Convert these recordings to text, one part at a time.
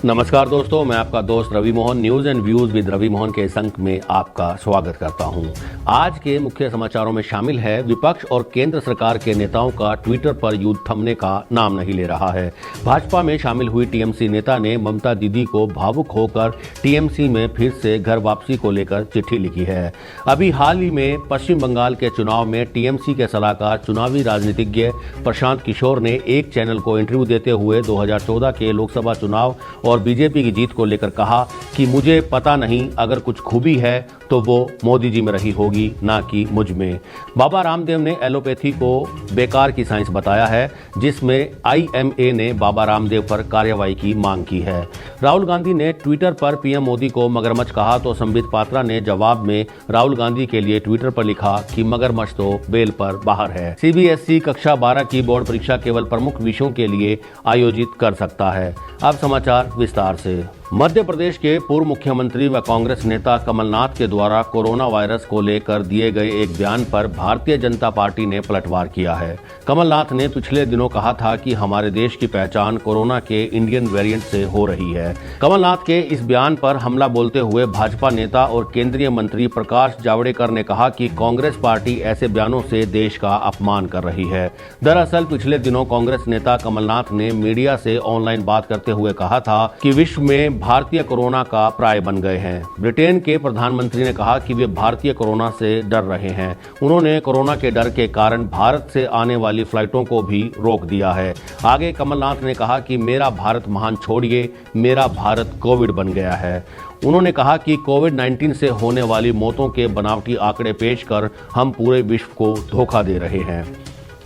नमस्कार दोस्तों, मैं आपका दोस्त Ravi Mohan news and views with Ravi Mohan के इस अंक में आपका स्वागत करता हूं। आज के मुख्य समाचारों में शामिल है विपक्ष और केंद्र सरकार के नेताओं का ट्विटर पर युद्ध थमने का नाम नहीं ले रहा है। भाजपा में शामिल हुई टीएमसी नेता ने ममता दीदी को भावुक होकर टीएमसी में फिर से घर वापसी को लेकर चिट्ठी लिखी है। अभी हाल ही में पश्चिम बंगाल के चुनाव में टीएमसी के सलाहकार चुनावी राजनीतिज्ञ प्रशांत किशोर ने एक चैनल को इंटरव्यू देते हुए 2014 के लोकसभा चुनाव और बीजेपी की जीत को लेकर कहा कि मुझे पता नहीं, अगर कुछ खूबी है तो वो मोदी जी में रही होगी, ना कि मुझ में। बाबा रामदेव ने एलोपैथी को बेकार की साइंस बताया है, जिसमें आईएमए ने बाबा रामदेव पर कार्रवाई की मांग की है। राहुल गांधी ने ट्विटर पर पीएम मोदी को मगरमच्छ कहा तो संबित पात्रा ने जवाब में राहुल गांधी के लिए ट्विटर पर लिखा कि मगरमच्छ तो बेल पर बाहर है। सीबीएसई कक्षा 12 की बोर्ड परीक्षा केवल प्रमुख विषयों के लिए आयोजित कर सकता है। अब समाचार विस्तार से। मध्य प्रदेश के पूर्व मुख्यमंत्री व कांग्रेस नेता कमलनाथ के द्वारा कोरोना वायरस को लेकर दिए गए एक बयान पर भारतीय जनता पार्टी ने पलटवार किया है। कमलनाथ ने पिछले दिनों कहा था कि हमारे देश की पहचान कोरोना के इंडियन वेरिएंट से हो रही है। कमलनाथ के इस बयान पर हमला बोलते हुए भाजपा नेता और केंद्रीय मंत्री प्रकाश जावड़ेकर ने कहा कि कांग्रेस पार्टी ऐसे बयानों से देश का अपमान कर रही है। दरअसल पिछले दिनों कांग्रेस नेता कमलनाथ ने मीडिया से ऑनलाइन बात करते हुए कहा था कि विश्व में भारतीय कोरोना का प्राय बन गए हैं। ब्रिटेन के प्रधानमंत्री ने कहा कि वे भारतीय कोरोना से डर रहे हैं। उन्होंने कोरोना के डर के कारण भारत से आने वाली फ्लाइटों को भी रोक दिया है। आगे कमलनाथ ने कहा कि मेरा भारत महान छोड़िए, मेरा भारत कोविड बन गया है। उन्होंने कहा कि कोविड-19 से होने वाली मौतों के बनावटी आंकड़े पेश कर हम पूरे विश्व को धोखा दे रहे हैं।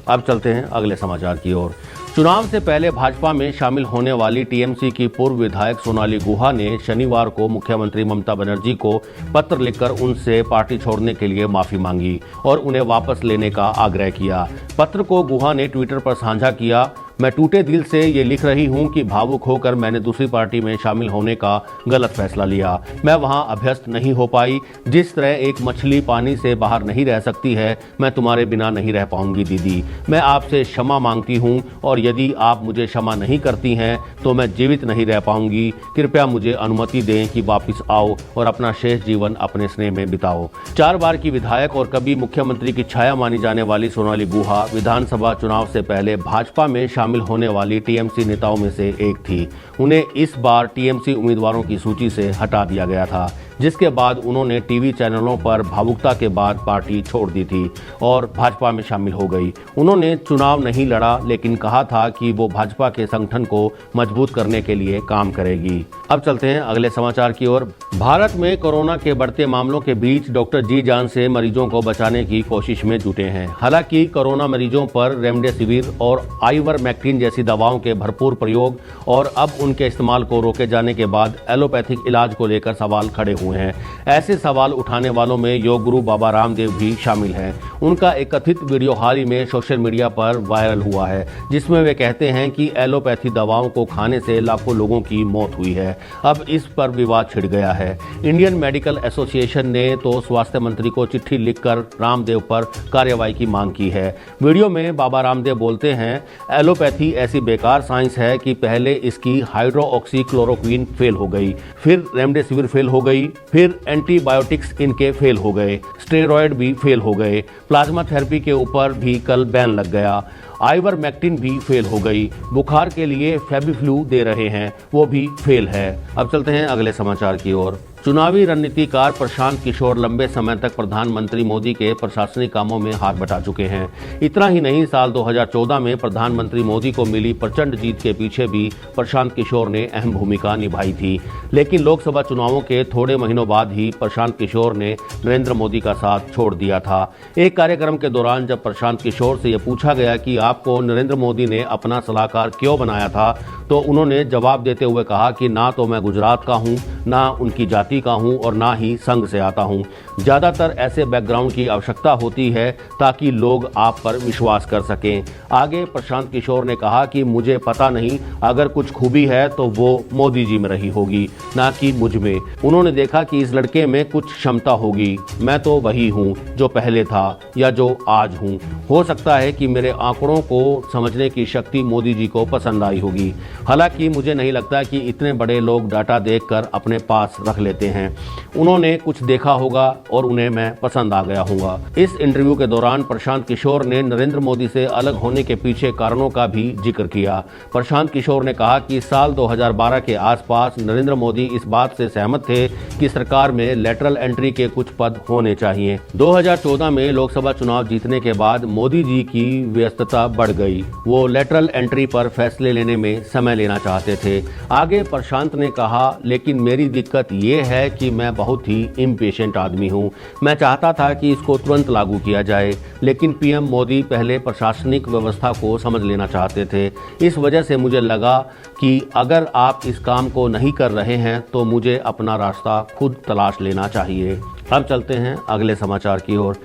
अब चलते हैं अगले समाचार की ओर। चुनाव से पहले भाजपा में शामिल होने वाली टीएमसी की पूर्व विधायक सोनाली गुहा ने शनिवार को मुख्यमंत्री ममता बनर्जी को पत्र लिखकर उनसे पार्टी छोड़ने के लिए माफी मांगी और उन्हें वापस लेने का आग्रह किया। पत्र को गुहा ने ट्विटर पर साझा किया। मैं टूटे दिल से ये लिख रही हूँ कि भावुक होकर मैंने दूसरी पार्टी में शामिल होने का गलत फैसला लिया। मैं वहाँ अभ्यस्त नहीं हो पाई। जिस तरह एक मछली पानी से बाहर नहीं रह सकती है, मैं तुम्हारे बिना नहीं रह पाऊंगी दीदी। मैं आपसे क्षमा मांगती हूँ और यदि आप मुझे क्षमा नहीं करती हैं तो मैं जीवित नहीं रह पाऊंगी। कृपया मुझे अनुमति दें कि वापस आओ और अपना शेष जीवन अपने स्नेह में बिताओ। 4 बार की विधायक और कभी मुख्यमंत्री की छाया मानी जाने वाली सोनाली गुहा विधानसभा चुनाव से पहले भाजपा में शामिल होने वाली टीएमसी नेताओं में से एक थी। उन्हें इस बार टीएमसी उम्मीदवारों की सूची से हटा दिया गया था, जिसके बाद उन्होंने टीवी चैनलों पर भावुकता के बाद पार्टी छोड़ दी थी और भाजपा में शामिल हो गई। उन्होंने चुनाव नहीं लड़ा, लेकिन कहा था कि वो भाजपा के संगठन को मजबूत करने के लिए काम करेगी। अब चलते हैं अगले समाचार की ओर। भारत में कोरोना के बढ़ते मामलों के बीच डॉक्टर जी जान से मरीजों को बचाने की कोशिश में जुटे हैं। हालांकि कोरोना मरीजों पर रेमडेसिविर और आइवरमेक्टिन जैसी दवाओं के भरपूर प्रयोग और अब उनके इस्तेमाल को रोके जाने के बाद एलोपैथिक इलाज को लेकर सवाल खड़े हुए हैं। ऐसे सवाल उठाने वालों में योग गुरु बाबा रामदेव भी शामिल हैं। उनका एक कथित वीडियो हाल ही में सोशल मीडिया पर वायरल हुआ है, जिसमें वे कहते हैं कि एलोपैथी दवाओं को खाने से लाखों लोगों की मौत हुई है। अब इस पर विवाद छिड़ गया है। इंडियन मेडिकल एसोसिएशन ने तो स्वास्थ्य मंत्री को चिट्ठी लिखकर रामदेव पर कार्रवाई की मांग की है। वीडियो में बाबा रामदेव बोलते हैं, एलोपैथी ऐसी बेकार साइंस है कि पहले इसकी हाइड्रोक्सीक्लोरोक्विन फेल हो गई, फिर रेमडेसिविर फेल हो गई, फिर एंटीबायोटिक्स इनके फेल हो गए, स्टेरॉयड भी फेल हो गए, प्लाज्मा थेरेपी के ऊपर भी कल बैन लग गया, आइवरमेक्टिन भी फेल हो गई, बुखार के लिए फेबिफ्लू दे रहे हैं, वो भी फेल है। अब चलते हैं अगले समाचार की ओर। चुनावी रणनीतिकार प्रशांत किशोर लंबे समय तक प्रधानमंत्री मोदी के प्रशासनिक कामों में हाथ बटा चुके हैं। इतना ही नहीं, साल 2014 में प्रधानमंत्री मोदी को मिली प्रचंड जीत के पीछे भी प्रशांत किशोर ने अहम भूमिका निभाई थी। लेकिन लोकसभा चुनावों के थोड़े महीनों बाद ही प्रशांत किशोर ने नरेंद्र मोदी का साथ छोड़ दिया था। एक कार्यक्रम के दौरान जब प्रशांत किशोर से यह पूछा गया कि आपको नरेंद्र मोदी ने अपना सलाहकार क्यों बनाया था, तो उन्होंने जवाब देते हुए कहा कि ना तो मैं गुजरात का हूं, ना उनकी जाति का हूं और ना ही संघ से आता हूं। ज़्यादातर ऐसे बैकग्राउंड की आवश्यकता होती है ताकि लोग आप पर विश्वास कर सकें। आगे प्रशांत किशोर ने कहा कि मुझे पता नहीं, अगर कुछ खूबी है तो वो मोदी जी में रही होगी, ना कि मुझ में। उन्होंने देखा कि इस लड़के में कुछ क्षमता होगी। मैं तो वही हूँ जो पहले था या जो आज हूँ। हो सकता है कि मेरे आंकड़ों को समझने की शक्ति मोदी जी को पसंद आई होगी। हालांकि मुझे नहीं लगता कि इतने बड़े लोग डाटा देखकर अपने पास रख लेते हैं। उन्होंने कुछ देखा होगा और उन्हें मैं पसंद आ गया हूँगा। इस इंटरव्यू के दौरान प्रशांत किशोर ने नरेंद्र मोदी से अलग होने के पीछे कारणों का भी जिक्र किया। प्रशांत किशोर ने कहा कि साल 2012 के आसपास नरेंद्र मोदी इस बात से सहमत थे कि सरकार में लेटरल एंट्री के कुछ पद होने चाहिए। 2014 में लोकसभा चुनाव जीतने के बाद मोदी जी की व्यस्तता बढ़ गई। वो लेटरल एंट्री पर फैसले लेने में समय लेना चाहते थे। आगे प्रशांत ने कहा, लेकिन मेरी दिक्कत ये है कि मैं बहुत ही इम्पेशेंट आदमी हूँ। मैं चाहता था कि इसको तुरंत लागू किया जाए, लेकिन पीएम मोदी पहले प्रशासनिक व्यवस्था को समझ लेना चाहते थे। इस वजह से मुझे लगा कि अगर आप इस काम को नहीं कर रहे हैं तो मुझे अपना रास्ता खुद तलाश लेना चाहिए। अब चलते हैं अगले समाचार की ओर।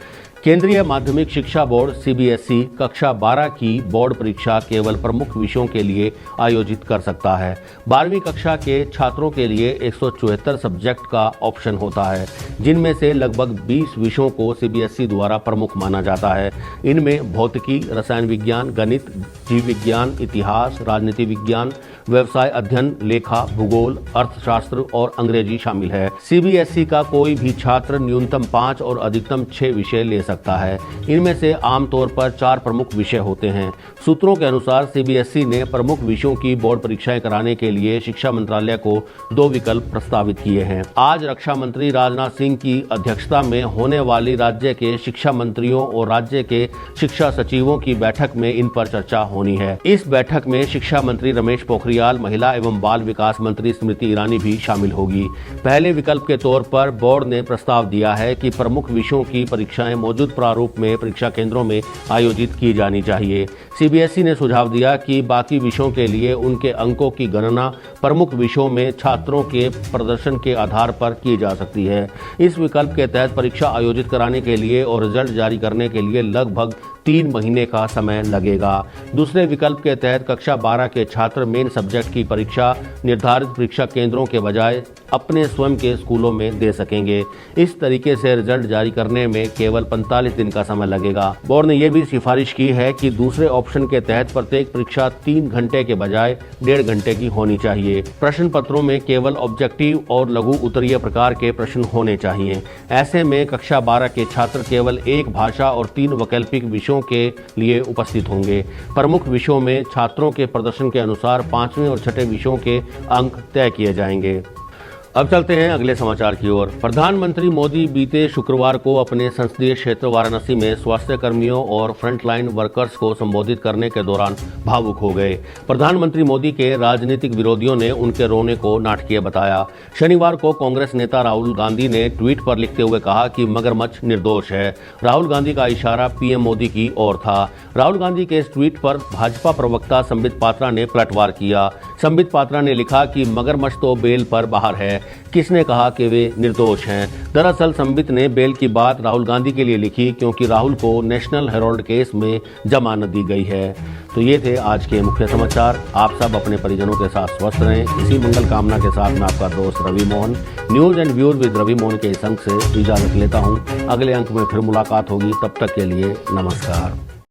केंद्रीय माध्यमिक शिक्षा बोर्ड सीबीएसई कक्षा 12 की बोर्ड परीक्षा केवल प्रमुख विषयों के लिए आयोजित कर सकता है। 12वीं कक्षा के छात्रों के लिए 174 सब्जेक्ट का ऑप्शन होता है, जिनमें से लगभग 20 विषयों को सीबीएसई द्वारा प्रमुख माना जाता है। इनमें भौतिकी, रसायन विज्ञान, गणित, जीव विज्ञान, इतिहास, राजनीति विज्ञान, व्यवसाय अध्ययन, लेखा, भूगोल, अर्थशास्त्र और अंग्रेजी शामिल है। सीबीएसई का कोई भी छात्र न्यूनतम 5 और अधिकतम 6 विषय ले सकता है। इनमें से आमतौर पर 4 प्रमुख विषय होते हैं। सूत्रों के अनुसार सीबीएसई ने प्रमुख विषयों की बोर्ड परीक्षाएं कराने के लिए शिक्षा मंत्रालय को 2 विकल्प प्रस्तावित किए हैं। आज रक्षा मंत्री राजनाथ सिंह की अध्यक्षता में होने वाली राज्य के शिक्षा मंत्रियों और राज्य के शिक्षा सचिवों की बैठक में इन पर चर्चा होनी है। इस बैठक में शिक्षा मंत्री रमेश पोखरियाल, महिला एवं बाल विकास मंत्री स्मृति ईरानी भी शामिल होगी। पहले विकल्प के तौर पर बोर्ड ने प्रस्ताव दिया है कि प्रमुख विषयों की परीक्षाएं मौजूद प्रारूप में परीक्षा केंद्रों में आयोजित की जानी चाहिए। सीबीएसई ने सुझाव दिया कि बाकी विषयों के लिए उनके अंकों की गणना प्रमुख विषयों में छात्रों के प्रदर्शन के आधार पर की जा सकती है। इस विकल्प के तहत परीक्षा आयोजित कराने के लिए और रिजल्ट जारी करने के लिए लगभग 3 महीने का समय लगेगा। दूसरे विकल्प के तहत कक्षा 12 के छात्र मेन सब्जेक्ट की परीक्षा निर्धारित परीक्षा केंद्रों के बजाय अपने स्वयं के स्कूलों में दे सकेंगे। इस तरीके से रिजल्ट जारी करने में केवल 45 दिन का समय लगेगा। बोर्ड ने यह भी सिफारिश की है कि दूसरे ऑप्शन के तहत प्रत्येक परीक्षा 3 घंटे के बजाय 1.5 घंटे की होनी चाहिए। प्रश्न पत्रों में केवल ऑब्जेक्टिव और लघु उत्तरीय प्रकार के प्रश्न होने चाहिए। ऐसे में कक्षा 12 के छात्र केवल 1 भाषा और 3 वैकल्पिक विषयों के लिए उपस्थित होंगे। प्रमुख विषयों में छात्रों के प्रदर्शन के अनुसार 5वें और 6ठे विषयों के अंक तय किए जाएंगे। अब चलते हैं अगले समाचार की ओर। प्रधानमंत्री मोदी बीते शुक्रवार को अपने संसदीय क्षेत्र वाराणसी में स्वास्थ्य कर्मियों और फ्रंटलाइन वर्कर्स को संबोधित करने के दौरान भावुक हो गए। प्रधानमंत्री मोदी के राजनीतिक विरोधियों ने उनके रोने को नाटकीय बताया। शनिवार को कांग्रेस नेता राहुल गांधी ने ट्वीट पर लिखते हुए कहा कि मगरमच्छ निर्दोष है। राहुल गांधी का इशारा पीएम मोदी की ओर था। राहुल गांधी के इस ट्वीट पर भाजपा प्रवक्ता संबित पात्रा ने पलटवार किया। संबित पात्रा ने लिखा कि मगरमच्छ तो बेल पर बाहर है, किसने कहा कि वे निर्दोष हैं। दरअसल संबित ने बेल की बात राहुल गांधी के लिए लिखी क्योंकि राहुल को नेशनल हेराल्ड केस में जमानत दी गई है। तो ये थे आज के मुख्य समाचार। आप सब अपने परिजनों के साथ स्वस्थ रहें, इसी मंगल कामना के साथ मैं आपका दोस्त Ravi Mohan news and views with Ravi Mohan के इस अंक से इजाजत लेता हूँ। अगले अंक में फिर मुलाकात होगी, तब तक के लिए नमस्कार।